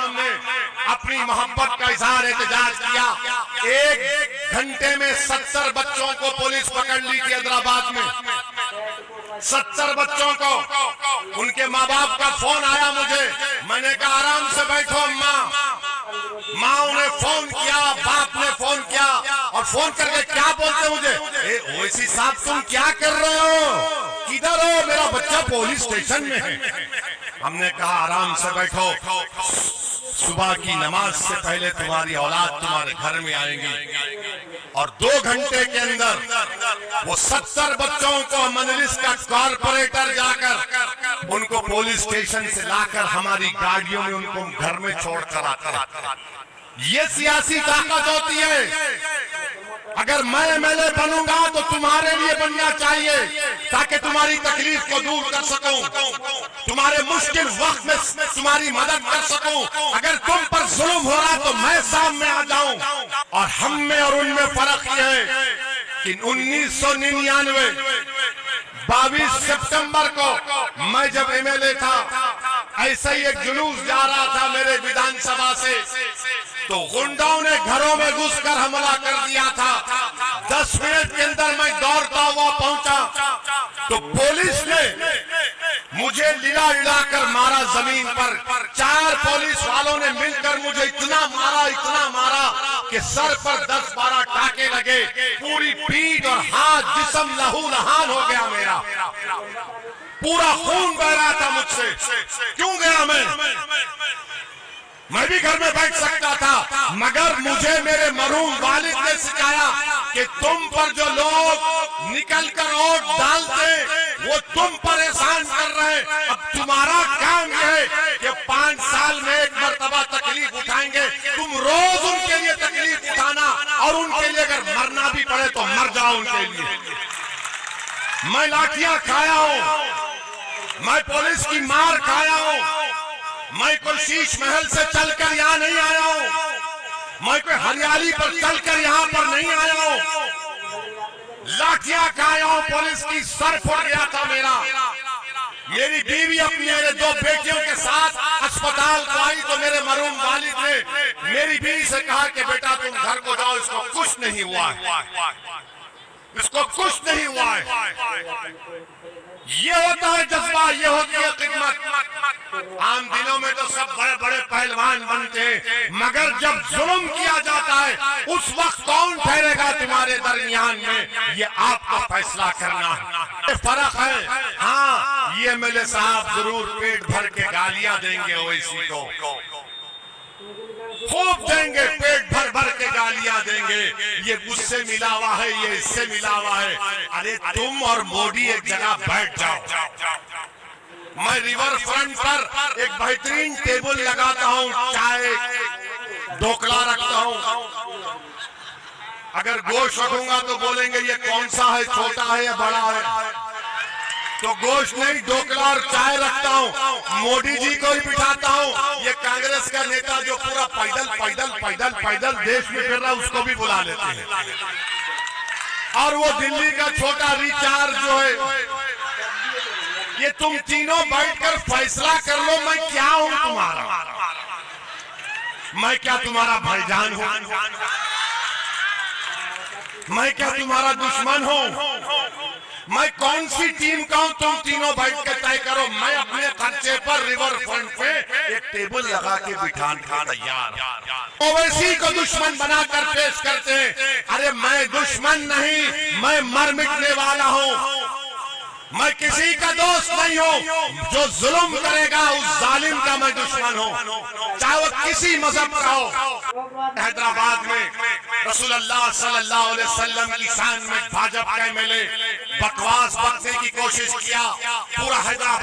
ने अपनी मोहब्बत का इजहार एहतजाज किया। 1 घंटे में 70 बच्चों को पुलिस पकड़ ली थी हैदराबाद में। 70 बच्चों को। उनके माँ बाप का फोन आया मुझे, मैंने कहा आराम से बैठो अम्मा। माँ ने फोन किया, बाप ने फोन किया, और फोन करके क्या बोलते मुझे, ओवैसी साहब तुम क्या कर रहे हो, किधर हो, मेरा बच्चा पुलिस स्टेशन में है। हमने कहा आराम से बैठो, सुबह की नमाज से पहले तुम्हारी औलाद तुम्हारे घर में आएंगी। और 2 घंटे के अंदर वो 70 बच्चों को मजलिस का कॉर्पोरेटर जाकर उनको पुलिस स्टेशन से लाकर हमारी गाड़ियों में उनको घर में छोड़कर आता है। ये सियासी ताकत होती है। अगर मैं एमएलए बनूंगा तो तुम्हारे लिए बनना चाहिए, ताकि तुम्हारी तकलीफ को दूर कर सकूं, तुम्हारे मुश्किल वक्त में तुम्हारी मदद कर सकूं। अगर तुम पर जुल्म हो रहा तो मैं सामने आ जाऊं। और हम में और उनमें फर्क यह है कि 1999 22 सितंबर को मैं जब एमएलए था, ऐसा ही एक जुलूस जा रहा था मेरे विधानसभा से, तो गुंडों ने घरों में घुसकर हमला कर दिया था। 10 मिनट के अंदर मैं दौड़ता हुआ पहुंचा तो पुलिस ने मुझे लिला कर मारा जमीन पर। 4 पुलिस वालों ने मिलकर मुझे इतना मारा कि सर पर 10-12 टाके लगे, पूरी पीठ और हाथ जिस्म लहू लहान हो गया मेरा, पूरा खून बह रहा था मुझसे। क्यों गया मैं भी घर में बैठ सकता था, मगर मुझे मेरे मरहूम वालिद ने सिखाया कि तुम पर जो लोग निकलकर वोट डालते वो तुम पर एहसान कर रहे हैं। अब तुम्हारा काम यह है कि 5 साल में 1 मरतबा तकलीफ उठाएंगे, तुम रोज उनके लिए तकलीफ उठाना, और उनके लिए अगर मरना भी पड़े तो मर जाओ उनके लिए। मैं लाठियां खाया हूं, मैं पुलिस की मार खाया हूं, मैं कोई शीश महल से चलकर यहाँ नहीं आया हूँ, मैं कोई हरियाली पर चलकर यहाँ पर नहीं आया हूँ। लाठियां खाया हूँ पुलिस की, सर फट गया था मेरा। मेरी बीवी अपनी मेरे 2 बेटियों के साथ अस्पताल को आई तो मेरे मरहूम वालिद ने मेरी बीवी से कहा कि बेटा तुम घर को जाओ, इसको कुछ नहीं हुआ है, इसको कुछ नहीं हुआ है। ये होता है जज्बा, ये होती है खिदमत। आम दिनों में तो सब बड़े बड़े पहलवान बनते हैं, मगर जब जुल्म किया जाता है उस वक्त कौन ठहरेगा तुम्हारे दरमियान में, ये आपको फैसला करना है। फर्क है। हाँ, ये एमएलए साहब जरूर पेट भर के गालियां देंगे, ओवैसी को खूब देंगे, पेट भर भर के गालियां देंगे, ये उससे मिला हुआ है, ये इससे मिला हुआ है। अरे तुम और मोदी एक जगह बैठ जाओ। मैं रिवर फ्रंट पर एक बेहतरीन टेबल लगाता हूँ, चाय ढोकला रखता हूँ। अगर गोश्त रखूंगा तो बोलेंगे ये कौन सा है, छोटा है या बड़ा है, तो गोश्त नहीं ढोकला और चाय रखता हूँ। मोदी जी को ही बिठाता हूँ। ये कांग्रेस का नेता जो पूरा पैदल देश में फिर रहा है, उसको भी बुला लेते हैं। और वो दिल्ली का छोटा रिचार्ज जो है, ये तुम तीनों बैठकर फैसला कर लो मैं क्या हूँ तुम्हारा, मैं क्या तुम्हारा भाईजान हूँ, मैं क्या तुम्हारा दुश्मन हूँ, मैं कौन सी टीम का हूं, तुम तीनों बैठ के तय करो। मैं अपने खर्चे पर रिवर फ्रंट पे एक टेबल लगा के बिठाने का तैयार। ओवैसी को दुश्मन बनाकर पेश करते हैं। अरे मैं दुश्मन नहीं, मैं मर मिटने वाला हूं, मैं किसी का दोस्त नहीं हूं। जो जुल्म करेगा उस जालिम का मैं दुश्मन हूं, चाहे वो किसी मजहब का हो। हैदराबाद में रसूलुल्लाह सल्लल्लाहु अलैहि वसल्लम की शान में भाजपा का एमएलए बकवास बकने की कोशिश किया, पूरा हैदराबाद